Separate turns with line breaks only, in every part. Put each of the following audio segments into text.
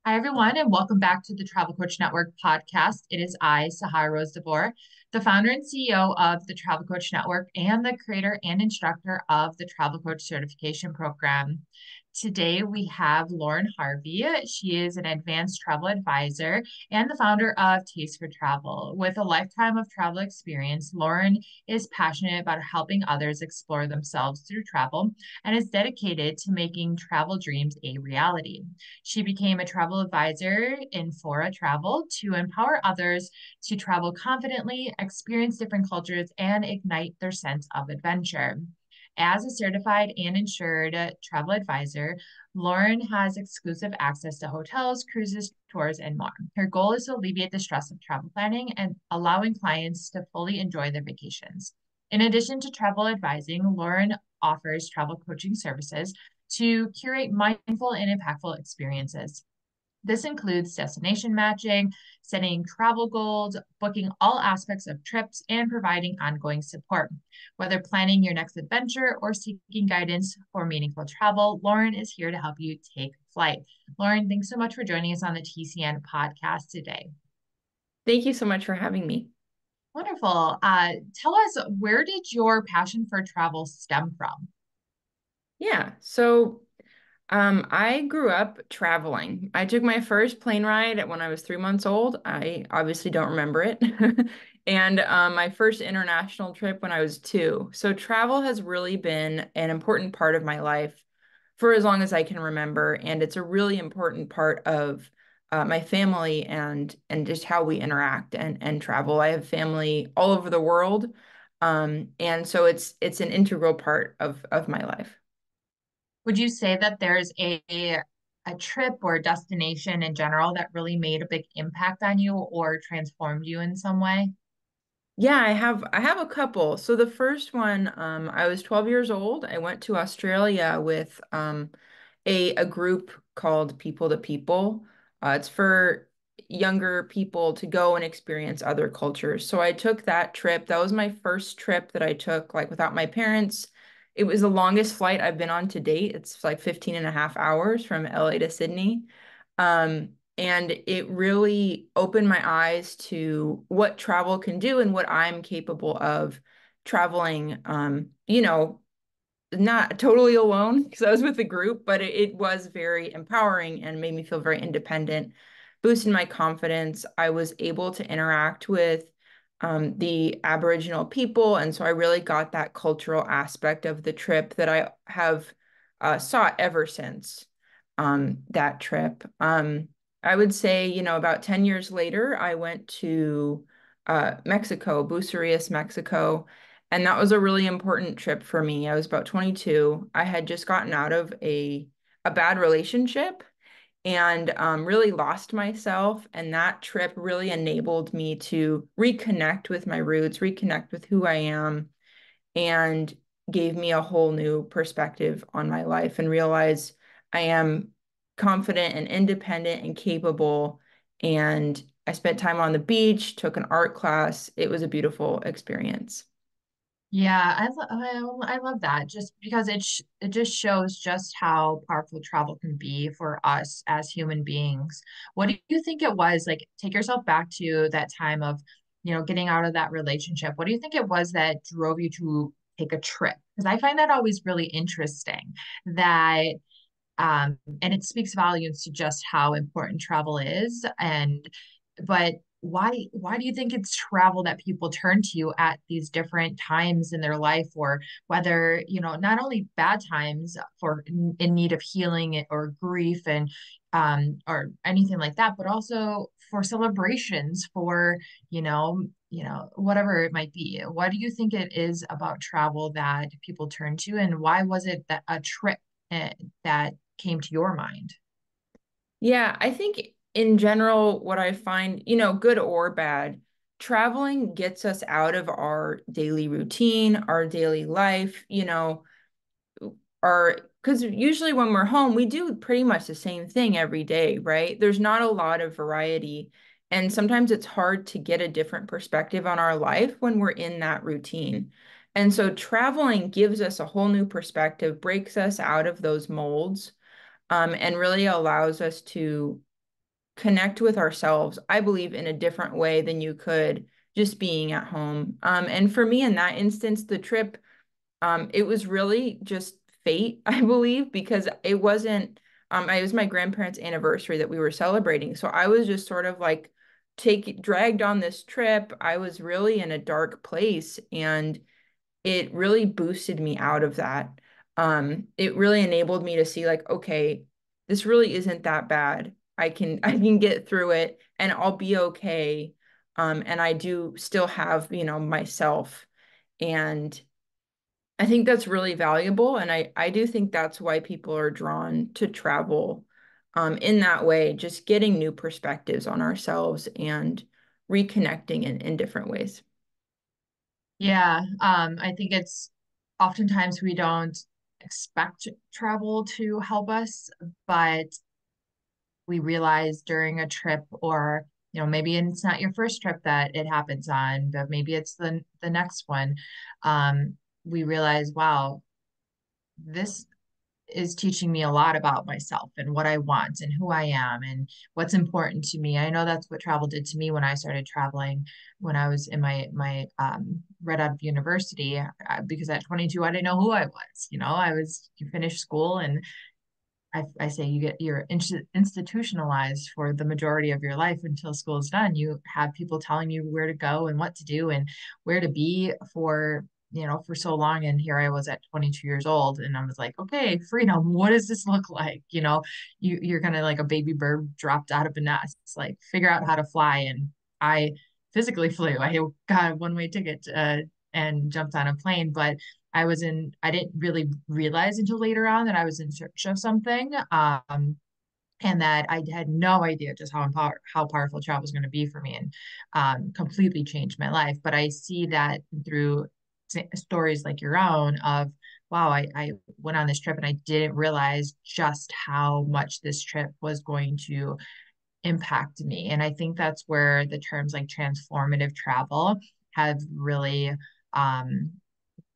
Hi, everyone, and welcome back to the Travel Coach Network podcast. It is I, Sahar Rose DeVore, the founder and CEO of the Travel Coach Network and the creator and instructor of the Travel Coach Certification Program. Today, we have Lauren Harvey. She is an advanced travel advisor and the founder of Taste for Travel. With a lifetime of travel experience, Lauren is passionate about helping others explore themselves through travel and is dedicated to making travel dreams a reality. She became a travel advisor in Fora Travel to empower others to travel confidently, experience different cultures, and ignite their sense of adventure. As a certified and insured travel advisor, Lauren has exclusive access to hotels, cruises, tours, and more. Her goal is to alleviate the stress of travel planning and allowing clients to fully enjoy their vacations. In addition to travel advising, Lauren offers travel coaching services to curate mindful and impactful experiences. This includes destination matching, setting travel goals, booking all aspects of trips, and providing ongoing support. Whether planning your next adventure or seeking guidance for meaningful travel, Lauren is here to help you take flight. Lauren, thanks so much for joining us on the TCN podcast today.
Thank you so much for having me.
Wonderful. Tell us, where did your passion for travel stem from?
I grew up traveling. I took my first plane ride when I was 3 months old. I obviously don't remember it. And my first international trip when I was two. So travel has really been an important part of my life for as long as I can remember, and it's a really important part of my family and just how we interact and travel. I have family all over the world, and so it's an integral part of my life.
Would you say that there's a trip or destination in general that really made a big impact on you or transformed you in some way?
Yeah, I have a couple. So the first one, I was 12 years old. I went to Australia with a group called People to People. It's for younger people to go and experience other cultures. So I took that trip. That was my first trip that I took like without my parents. It was the longest flight I've been on to date. It's like 15 and a half hours from LA to Sydney. And it really opened my eyes to what travel can do and what I'm capable of traveling, not totally alone because I was with a group, but it was very empowering and made me feel very independent, boosted my confidence. I was able to interact with the Aboriginal people, and so I really got that cultural aspect of the trip that I have sought ever since that trip. I would say, about 10 years later, I went to Mexico, Bucerias, Mexico. And that was a really important trip for me. I was about 22. I had just gotten out of a bad relationship and really lost myself. And that trip really enabled me to reconnect with my roots, reconnect with who I am, and gave me a whole new perspective on my life and realize I am confident and independent and capable. And I spent time on the beach, took an art class. It was a beautiful experience.
Yeah, I love that just because it just shows just how powerful travel can be for us as human beings. What do you think it was like? Take yourself back to that time of, getting out of that relationship. What do you think it was that drove you to take a trip? Because I find that always really interesting that and it speaks volumes to just how important travel is. But why do you think it's travel that people turn to you at these different times in their life, or whether, not only bad times for in need of healing or grief and or anything like that, but also for celebrations, for, whatever it might be. What do you think it is about travel that people turn to, and why was it that a trip that came to your mind?
Yeah, I think in general, what I find, good or bad, traveling gets us out of our daily routine, our daily life, because usually when we're home, we do pretty much the same thing every day, right? There's not a lot of variety. And sometimes it's hard to get a different perspective on our life when we're in that routine. And so traveling gives us a whole new perspective, breaks us out of those molds, and really allows us to connect with ourselves, I believe, in a different way than you could just being at home. And for me, in that instance, the trip, it was really just fate, I believe, because it was my grandparents' anniversary that we were celebrating. So I was just sort of like dragged on this trip. I was really in a dark place, and it really boosted me out of that. It really enabled me to see like, okay, this really isn't that bad. I can get through it and I'll be okay. And I do still have, myself. And I think that's really valuable. And I do think that's why people are drawn to travel in that way, just getting new perspectives on ourselves and reconnecting in different ways.
Yeah, I think it's oftentimes we don't expect travel to help us, but we realize during a trip or maybe it's not your first trip that it happens on, but maybe it's the next one. We realize, wow, this is teaching me a lot about myself and what I want and who I am and what's important to me. I know that's what travel did to me when I started traveling when I was in my right out of university, because at 22 I didn't know who I was. You finish school and I say you're institutionalized for the majority of your life until school is done. You have people telling you where to go and what to do and where to be for so long. And here I was at 22 years old, and I was like, okay, freedom. What does this look like? You're kind of like a baby bird dropped out of a nest. It's like figure out how to fly. And I physically flew. I got a one-way ticket and jumped on a plane, but I didn't really realize until later on that I was in search of something. And that I had no idea just how powerful travel was going to be for me and completely changed my life. But I see that through stories like your own of, wow, I went on this trip and I didn't realize just how much this trip was going to impact me. And I think that's where the terms like transformative travel have really um,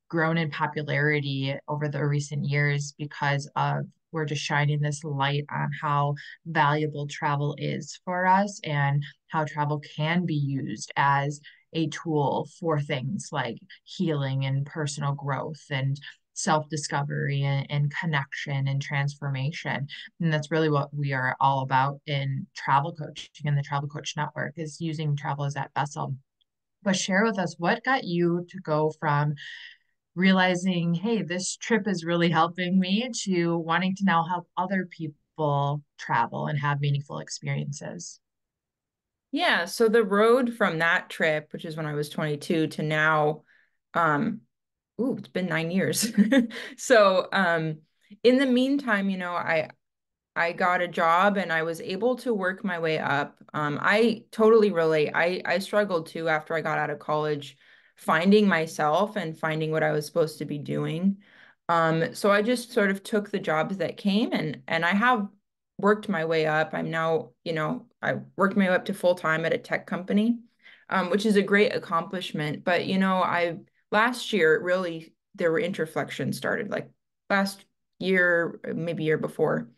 grown in popularity over the recent years because of we're just shining this light on how valuable travel is for us and how travel can be used as a tool for things like healing and personal growth and self-discovery and connection and transformation. And that's really what we are all about in travel coaching and the Travel Coach Network is using travel as that vessel. But share with us what got you to go from realizing, hey, this trip is really helping me to wanting to now help other people travel and have meaningful experiences.
Yeah, so the road from that trip, which is when I was 22, to now, um, it's been 9 years. So, in the meantime, I got a job and I was able to work my way up. I totally relate. I struggled too after I got out of college, finding myself and finding what I was supposed to be doing. So I just sort of took the jobs that came, and I have worked my way up. I'm now, I worked my way up to full time at a tech company, which is a great accomplishment. But I last year really there were interflections started like last year, maybe year before,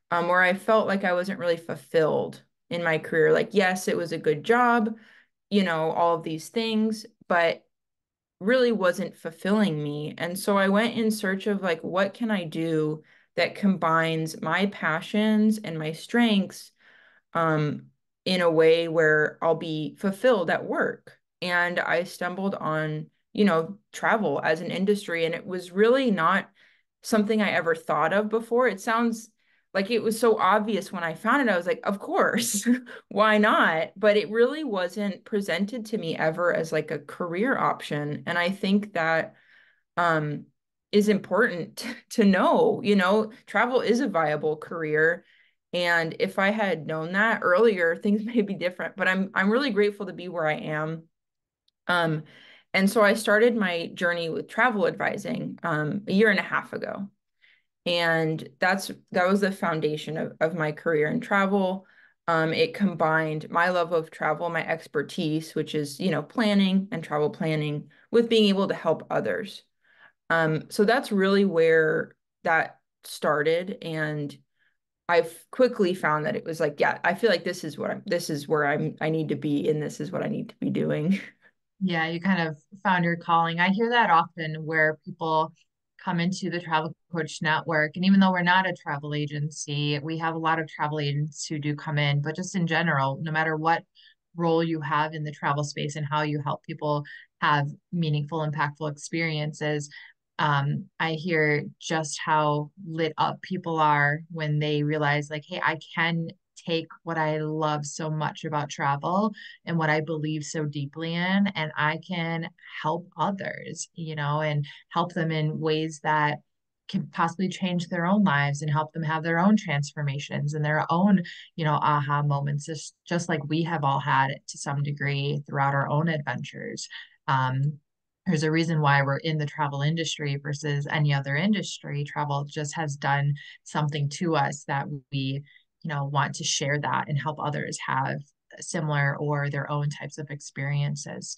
where I felt like I wasn't really fulfilled in my career. Like, yes, it was a good job, all of these things, but really wasn't fulfilling me. And so I went in search of like, what can I do that combines my passions and my strengths um, in a way where I'll be fulfilled at work. And I stumbled on, travel as an industry, and it was really not something I ever thought of before. It sounds like it was so obvious when I found it. I was like, of course, why not? But it really wasn't presented to me ever as like a career option. And I think that um, is important to know. Travel is a viable career. And if I had known that earlier, things may be different. But I'm really grateful to be where I am. Um, and so I started my journey with travel advising a year and a half ago. And that was the foundation of my career in travel. It combined my love of travel, my expertise, which is, planning and travel planning, with being able to help others. So that's really where that started. And I've quickly found that it was like, yeah, I feel like this is where I need to be, and this is what I need to be doing.
Yeah, you kind of found your calling. I hear that often where people come into the travel coach network. And even though we're not a travel agency, we have a lot of travel agents who do come in, but just in general, no matter what role you have in the travel space and how you help people have meaningful, impactful experiences, I hear just how lit up people are when they realize, like, hey, I can take what I love so much about travel and what I believe so deeply in, and I can help others, and help them in ways that can possibly change their own lives and help them have their own transformations and their own, aha moments, just like we have all had to some degree throughout our own adventures. Um, there's a reason why we're in the travel industry versus any other industry. Travel just has done something to us that we, want to share that and help others have similar or their own types of experiences.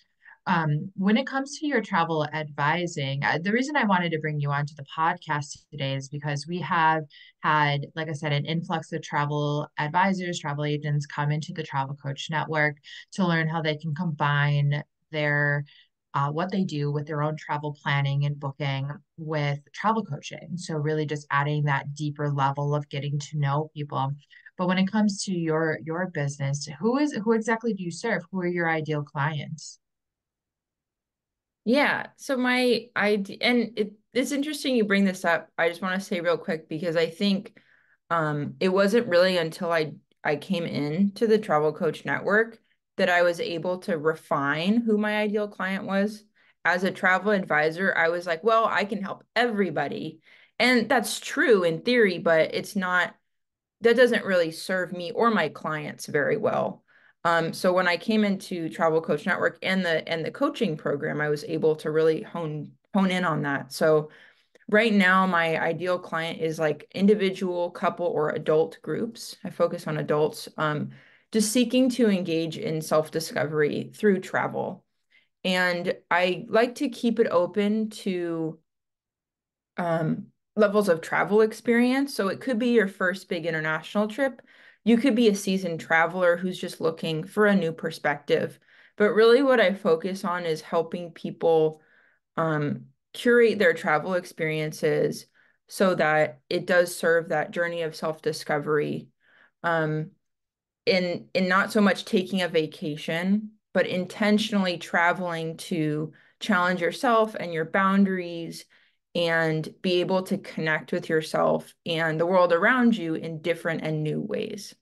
When it comes to your travel advising, the reason I wanted to bring you onto the podcast today is because we have had, like I said, an influx of travel advisors, travel agents come into the Travel Coach Network to learn how they can combine their what they do with their own travel planning and booking with travel coaching. So really just adding that deeper level of getting to know people. But when it comes to your business, who exactly do you serve? Who are your ideal clients?
Yeah. So my idea, and it's interesting you bring this up. I just want to say real quick because I think it wasn't really until I came into the Travel Coach Network that I was able to refine who my ideal client was. As a travel advisor, I was like, well, I can help everybody. And that's true in theory, but it's not, that doesn't really serve me or my clients very well. So when I came into Travel Coach Network and the coaching program, I was able to really hone in on that. So right now, my ideal client is like individual, couple, or adult groups. I focus on adults, just seeking to engage in self-discovery through travel. And I like to keep it open to um, levels of travel experience. So it could be your first big international trip. You could be a seasoned traveler who's just looking for a new perspective. But really, what I focus on is helping people curate their travel experiences so that it does serve that journey of self-discovery. Um, in not so much taking a vacation, but intentionally traveling to challenge yourself and your boundaries and be able to connect with yourself and the world around you in different and new ways.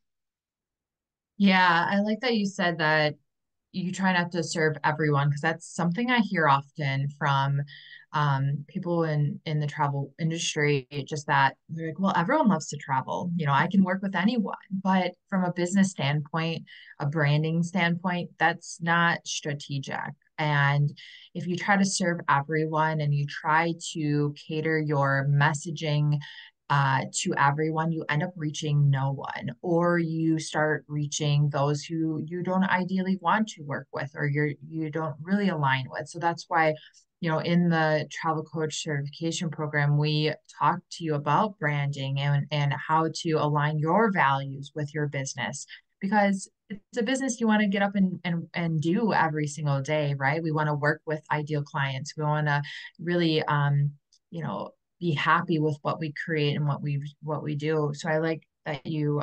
Yeah, I like that you said that you try not to serve everyone because that's something I hear often from people in the travel industry. Just that they're like, well, everyone loves to travel. I can work with anyone, but from a business standpoint, a branding standpoint, that's not strategic. And if you try to serve everyone and you try to cater your messaging to everyone, you end up reaching no one, or you start reaching those who you don't ideally want to work with, or you don't really align with. So that's why, in the travel coach certification program, we talk to you about branding and how to align your values with your business. Because it's a business you want to get up and do every single day, right? We want to work with ideal clients. We want to really you know, be happy with what we create and what we do. So I like that you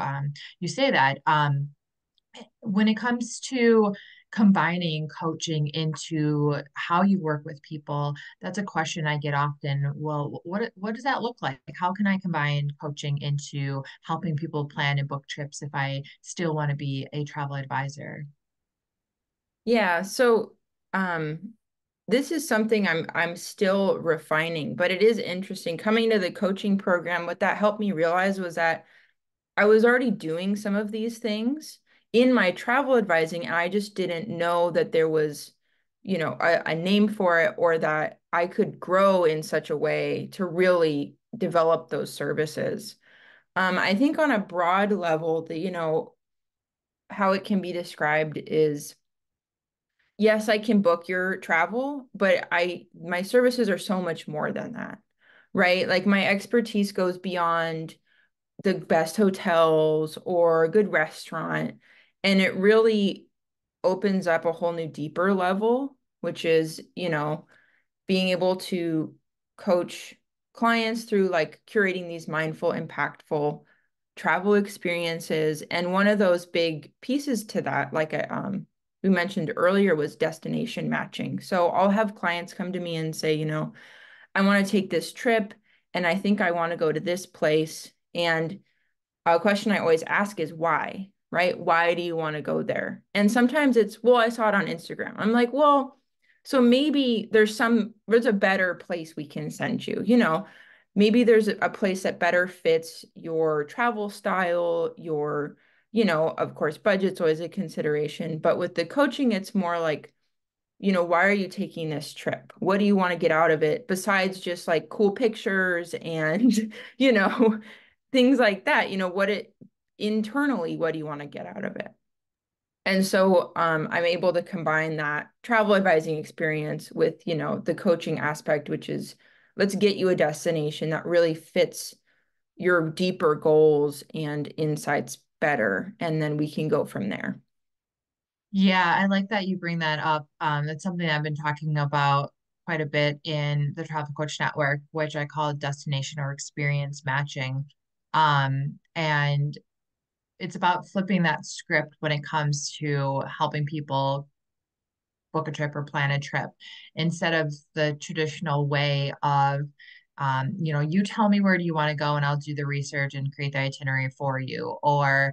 say that. When it comes to combining coaching into how you work with people, that's a question I get often. Well, what does that look like? How can I combine coaching into helping people plan and book trips if I still want to be a travel advisor?
Yeah, so this is something I'm still refining, but it is interesting. Coming to the coaching program, what that helped me realize was that I was already doing some of these things in my travel advising, and I just didn't know that there was, a name for it or that I could grow in such a way to really develop those services. I think on a broad level, how it can be described is yes, I can book your travel, but my services are so much more than that, right? Like my expertise goes beyond the best hotels or a good restaurant. And it really opens up a whole new deeper level, which is, being able to coach clients through like curating these mindful, impactful travel experiences. And one of those big pieces to that, like we mentioned earlier, was destination matching. So I'll have clients come to me and say, I want to take this trip and I think I want to go to this place. And a question I always ask is why, right? Why do you want to go there? And sometimes it's, well, I saw it on Instagram. I'm like, well, so maybe there's a better place we can send you, maybe there's a place that better fits your travel style, of course, budget's always a consideration, but with the coaching, it's more like, why are you taking this trip? What do you want to get out of it besides just like cool pictures and, you know, things like that? Internally, what do you want to get out of it? And so I'm able to combine that travel advising experience with, the coaching aspect, which is let's get you a destination that really fits your deeper goals and insights better. And then we can go from there.
Yeah, I like that you bring that up. That's something I've been talking about quite a bit in the Travel Coach Network, which I call destination or experience matching. And it's about flipping that script when it comes to helping people book a trip or plan a trip instead of the traditional way of, you tell me where do you want to go and I'll do the research and create the itinerary for you, or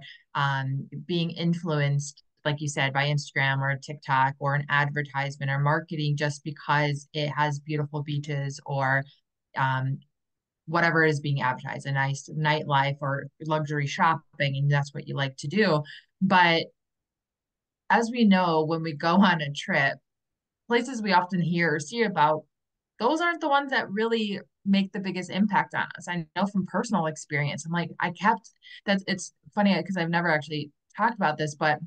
being influenced, like you said, by Instagram or TikTok or an advertisement or marketing just because it has beautiful beaches or um, whatever is being advertised, a nice nightlife or luxury shopping, and that's what you like to do. But as we know, when we go on a trip, places we often hear or see about, those aren't the ones that really make the biggest impact on us. I know from personal experience. I'm like, I kept that's it's funny because I've never actually talked about this, but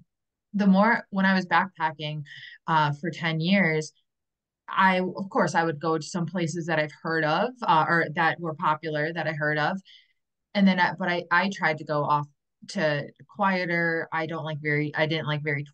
the more when I was backpacking for 10 years, of course, I would go to some places that I've heard of or that were popular that I heard of, and then but I tried to go off to quieter. I didn't like very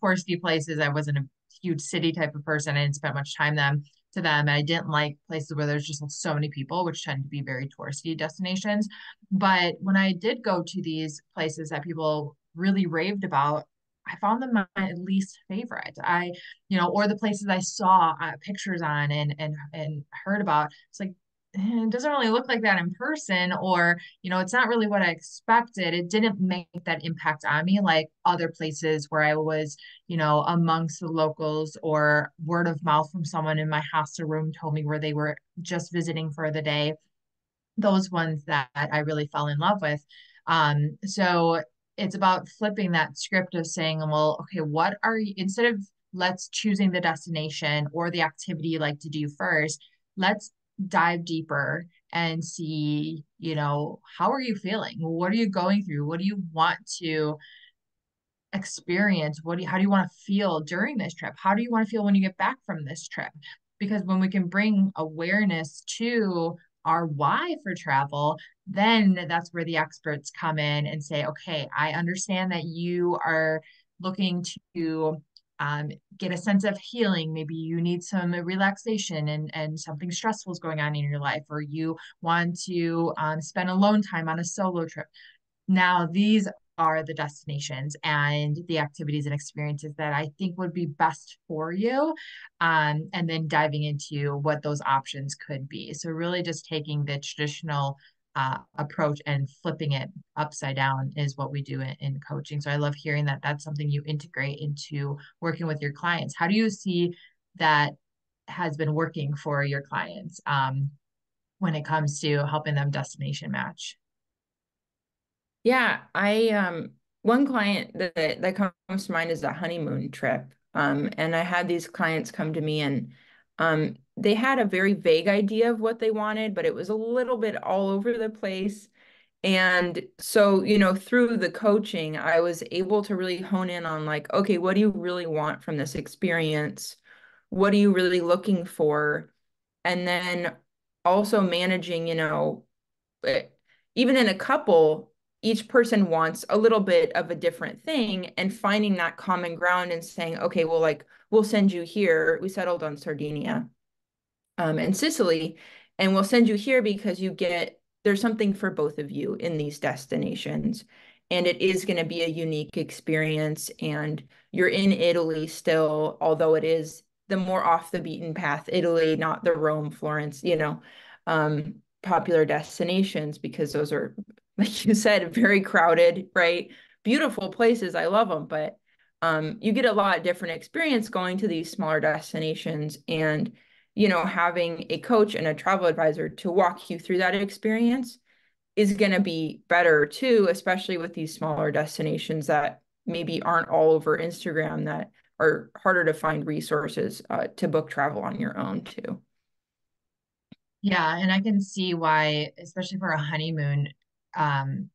touristy places. I wasn't a huge city type of person. I didn't spend much time to them. And I didn't like places where there's just so many people, which tend to be very touristy destinations. But when I did go to these places that people really raved about, I found them my least favorite. Or the places I saw pictures on and heard about. It's like, it doesn't really look like that in person, or it's not really what I expected. It didn't make that impact on me like other places where I was, amongst the locals, or word of mouth from someone in my hostel room told me where they were just visiting for the day. Those ones that I really fell in love with. So it's about flipping that script of saying, well, okay, what are you, instead of let's choosing the destination or the activity you like to do first, let's dive deeper and see, how are you feeling? What are you going through? What do you want to experience? How do you want to feel during this trip? How do you want to feel when you get back from this trip? Because when we can bring awareness to our why for travel, then that's where the experts come in and say, okay, I understand that you are looking to um, get a sense of healing. Maybe you need some relaxation and something stressful is going on in your life, or you want to spend alone time on a solo trip. Now, these are the destinations and the activities and experiences that I think would be best for you. And then diving into what those options could be. So, really just taking the traditional approach and flipping it upside down is what we do in coaching. So, I love hearing that that's something you integrate into working with your clients. How do you see that has been working for your clients when it comes to helping them destination match?
Yeah, I one client that comes to mind is a honeymoon trip. And I had these clients come to me and they had a very vague idea of what they wanted, but it was a little bit all over the place. And so, through the coaching, I was able to really hone in on like, okay, what do you really want from this experience? What are you really looking for? And then also managing, eh, even in a couple. each person wants a little bit of a different thing, and finding that common ground and saying, okay, well, like, we'll send you here. We settled on Sardinia and Sicily, and we'll send you here because there's something for both of you in these destinations. And it is going to be a unique experience. And you're in Italy still, although it is the more off the beaten path Italy, not the Rome, Florence, popular destinations, because those are, like you said, very crowded, right? Beautiful places. I love them, but you get a lot of different experience going to these smaller destinations. And having a coach and a travel advisor to walk you through that experience is going to be better too, especially with these smaller destinations that maybe aren't all over Instagram, that are harder to find resources to book travel on your own too.
Yeah, and I can see why, especially for a honeymoon, um,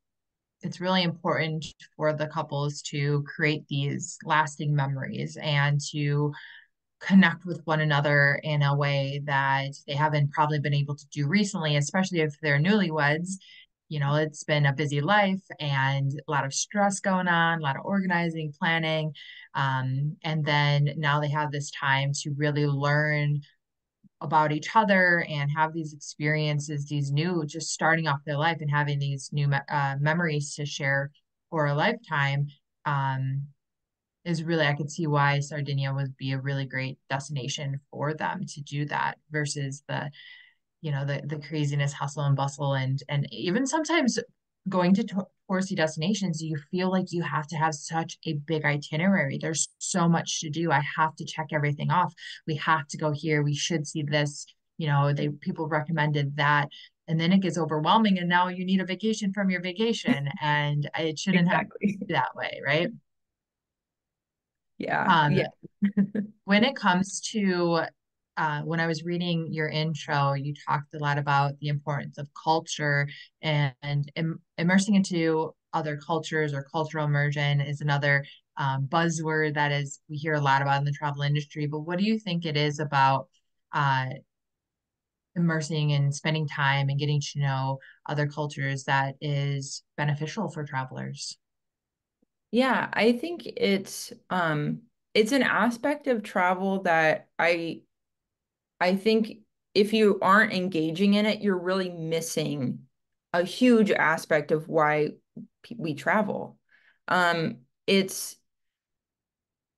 it's really important for the couples to create these lasting memories and to connect with one another in a way that they haven't probably been able to do recently, especially if they're newlyweds. It's been a busy life and a lot of stress going on, a lot of organizing, planning. And then now they have this time to really learn about each other and have these experiences, these new, just starting off their life and having these new memories to share for a lifetime. Um, is really, I could see why Sardinia would be a really great destination for them to do that versus the craziness, hustle and bustle, and even sometimes going to touristy destinations, you feel like you have to have such a big itinerary. There's so much to do. I have to check everything off. We have to go here. We should see this. People recommended that. And then it gets overwhelming, and now you need a vacation from your vacation, and it shouldn't have to
Exactly.
be that way, right?
Yeah.
Um,
Yeah.
when it comes to when I was reading your intro, you talked a lot about the importance of culture and immersing into other cultures, or cultural immersion is another buzzword that is we hear a lot about in the travel industry. But what do you think it is about uh, immersing and spending time and getting to know other cultures that is beneficial for travelers?
Yeah, I think it's an aspect of travel that I think if you aren't engaging in it, you're really missing a huge aspect of why we travel. Um, it's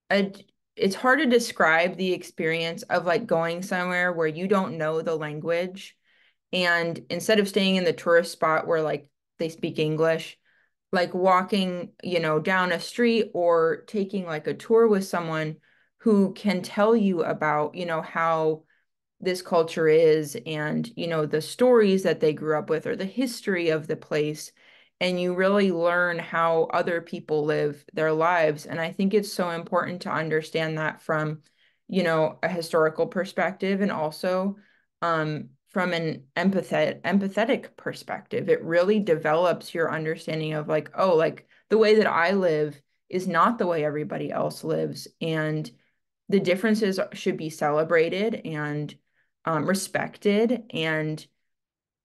a, it's hard to describe the experience of like going somewhere where you don't know the language, and instead of staying in the tourist spot where like they speak English, like walking, down a street or taking like a tour with someone who can tell you about, how this culture is, and the stories that they grew up with or the history of the place, and you really learn how other people live their lives. And I think it's so important to understand that from a historical perspective, and also from an empathetic perspective. It really develops your understanding of like, oh, like the way that I live is not the way everybody else lives, and the differences should be celebrated and respected. And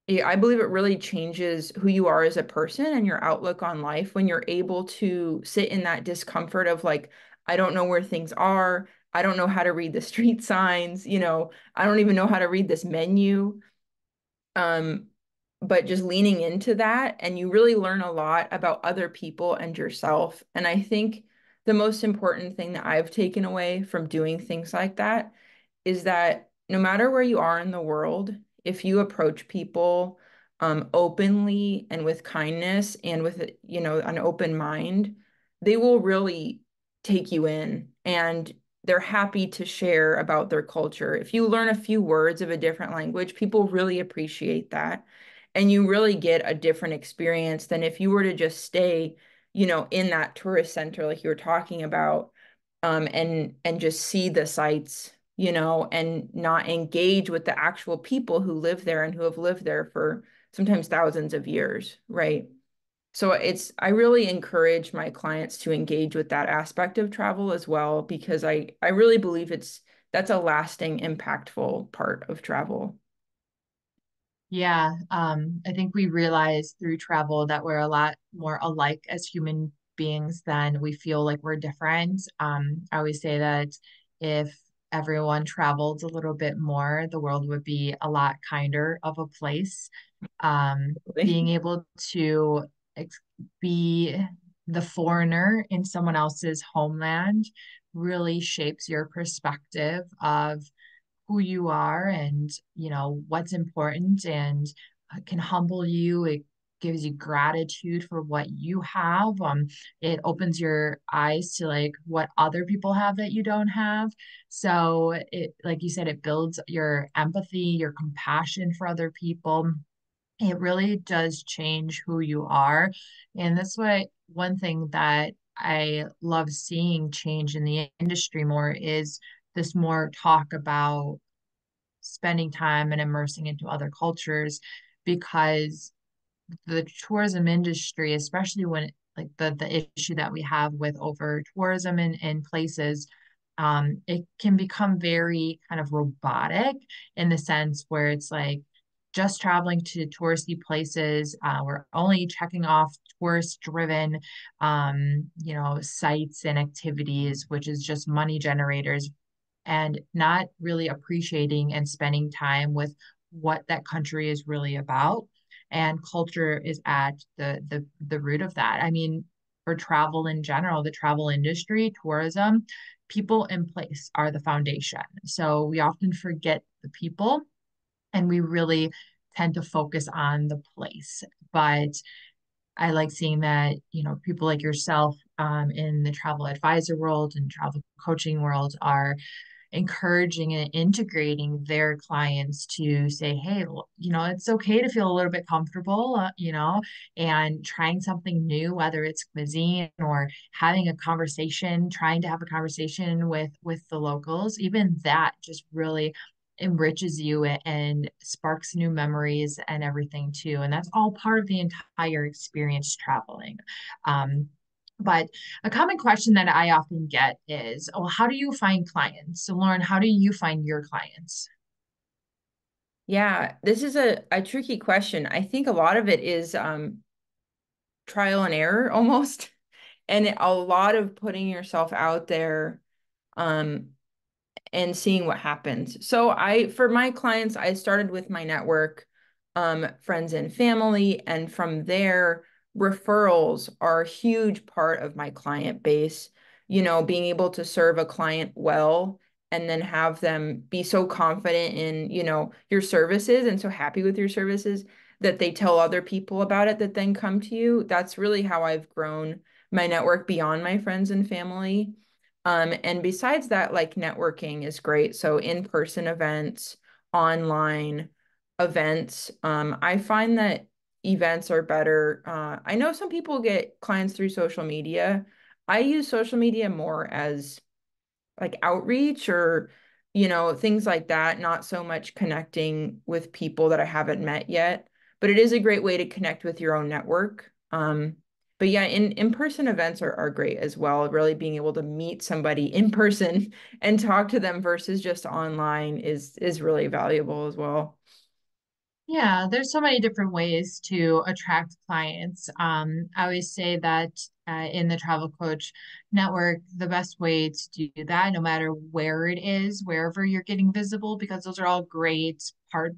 I believe it really changes who you are as a person and your outlook on life when you're able to sit in that discomfort of like, I don't know where things are. I don't know how to read the street signs. I don't even know how to read this menu. Um, but just leaning into that, and you really learn a lot about other people and yourself. And I think the most important thing that I've taken away from doing things like that is that no matter where you are in the world, if you approach people openly and with kindness and with, an open mind, they will really take you in, and they're happy to share about their culture. If you learn a few words of a different language, people really appreciate that. And you really get a different experience than if you were to just stay, in that tourist center like you were talking about, and just see the sights, and not engage with the actual people who live there and who have lived there for sometimes thousands of years, right? So I really encourage my clients to engage with that aspect of travel as well, because I really believe that's a lasting, impactful part of travel.
Yeah, I think we realize through travel that we're a lot more alike as human beings than we feel like we're different. I always say that if everyone traveled a little bit more, the world would be a lot kinder of a place. Being able to ex be the foreigner in someone else's homeland really shapes your perspective of who you are and what's important and can humble you. It gives you gratitude for what you have. It opens your eyes to like what other people have that you don't have. So it, like you said, it builds your empathy, your compassion for other people. It really does change who you are. And that's what one thing that I love seeing change in the industry more is this more talk about spending time and immersing into other cultures because the tourism industry, especially when like the issue that we have with over tourism in places, it can become very kind of robotic in the sense where it's like just traveling to touristy places. We're only checking off tourist driven, sites and activities, which is just money generators and not really appreciating and spending time with what that country is really about. And culture is at the root of that. I mean, for travel in general, the travel industry, tourism, people in place are the foundation. So we often forget the people and we really tend to focus on the place. But I like seeing that, people like yourself in the travel advisor world and travel coaching world are encouraging and integrating their clients to say, hey, it's okay to feel a little bit comfortable, and trying something new, whether it's cuisine or having a conversation, trying to have a conversation with the locals. Even that just really enriches you and sparks new memories and everything too. And that's all part of the entire experience traveling. Um, but a common question that I often get is, oh, how do you find clients? So, Lauren, how do you find your clients?
Yeah, this is a tricky question. I think a lot of it is trial and error almost, and a lot of putting yourself out there. Um, and seeing what happens. So for my clients, I started with my network, friends and family, and from there, referrals are a huge part of my client base. Being able to serve a client well and then have them be so confident in, your services and so happy with your services that they tell other people about it that then come to you. That's really how I've grown my network beyond my friends and family. And besides that, like networking is great. So in-person events, online events. I find that events are better. I know some people get clients through social media. I use social media more as like outreach or, things like that, not so much connecting with people that I haven't met yet, but it is a great way to connect with your own network. But yeah, in-person events are great as well. Really being able to meet somebody in person and talk to them versus just online is really valuable as well.
Yeah, there's so many different ways to attract clients. I always say that in the travel coach network, the best way to do that, no matter where it is, wherever you're getting visible, because those are all great part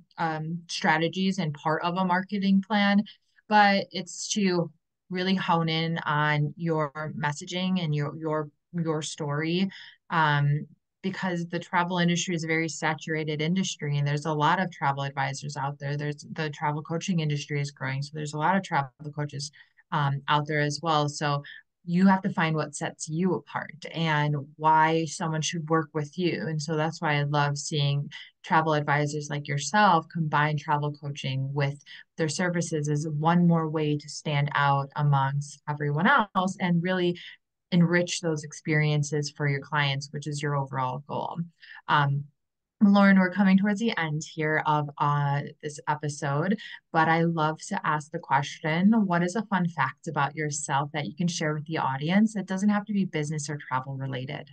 strategies and part of a marketing plan, but it's to really hone in on your messaging and your story. Um, because the travel industry is a very saturated industry and there's a lot of travel advisors out there. There's the travel coaching industry is growing, so there's a lot of travel coaches out there as well. So you have to find what sets you apart and why someone should work with you. And so that's why I love seeing travel advisors like yourself combine travel coaching with their services as one more way to stand out amongst everyone else and really enrich those experiences for your clients, which is your overall goal. Um, Lauren, we're coming towards the end here of this episode, but I love to ask the question, what is a fun fact about yourself that you can share with the audience? It doesn't have to be business or travel related.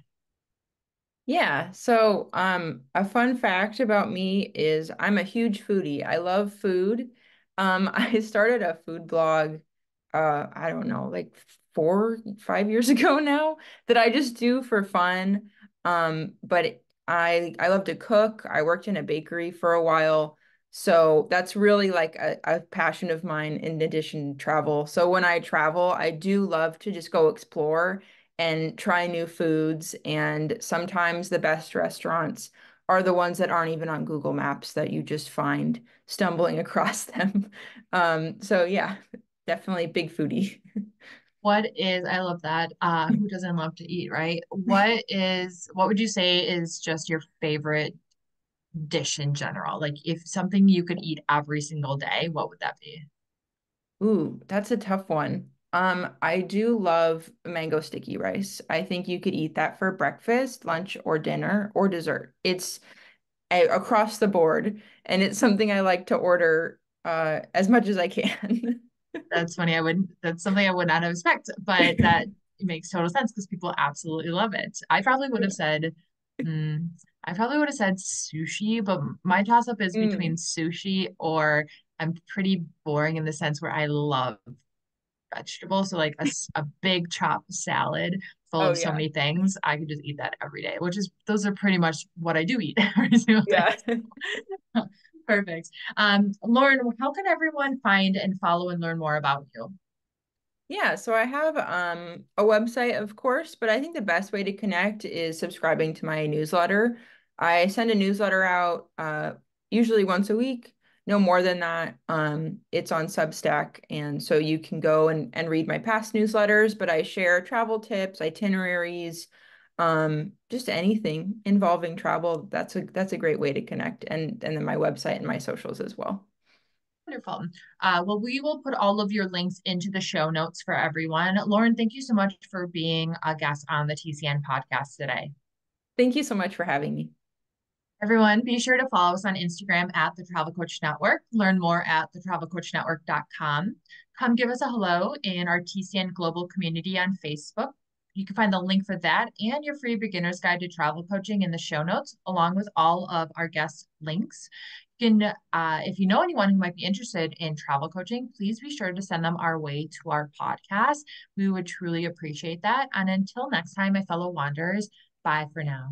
Yeah, so a fun fact about me is I'm a huge foodie. I love food. I started a food blog I don't know, like 4, 5 years ago now that I just do for fun. But I love to cook. I worked in a bakery for a while. So that's really like a passion of mine in addition to travel. So when I travel, I do love to just go explore and try new foods. And sometimes the best restaurants are the ones that aren't even on Google Maps that you just find stumbling across them. So yeah, definitely big foodie.
I love that. Who doesn't love to eat, right? What would you say is just your favorite dish in general? Like if something you could eat every single day, what would that be?
Ooh, that's a tough one. I do love mango sticky rice. I think you could eat that for breakfast, lunch, or dinner, or dessert. It's across the board, and it's something I like to order as much as I can.
That's funny. That's something I would not have expected, but that makes total sense because people absolutely love it. Hmm, I probably would have said sushi, but my toss up is between
Mm.
sushi or I'm pretty boring in the sense where I love vegetables. So like a big chopped salad full
Oh
of so
yeah.
many things, I could just eat that every day, those are pretty much what I do eat every single day.
Yeah.
Perfect. Lauren, how can everyone find and follow and learn more about you?
Yeah, so I have a website, of course, but I think the best way to connect is subscribing to my newsletter. I send a newsletter out usually once a week, no more than that. It's on Substack, and so you can go and read my past newsletters, but I share travel tips, itineraries, just anything involving travel. That's a great way to connect, and then my website and my socials as well.
Wonderful. Well, we will put all of your links into the show notes for everyone. Lauren, thank you so much for being a guest on the TCN podcast today.
Thank you so much for having me.
Everyone, be sure to follow us on Instagram at the Travel Coach Network. Learn more at thetravelcoachnetwork.com. Come give us a hello in our TCN Global community on Facebook. You can find the link for that and your free beginner's guide to travel coaching in the show notes, along with all of our guest links. If you know anyone who might be interested in travel coaching, please be sure to send them our way to our podcast. We would truly appreciate that. And until next time, my fellow wanderers, bye for now.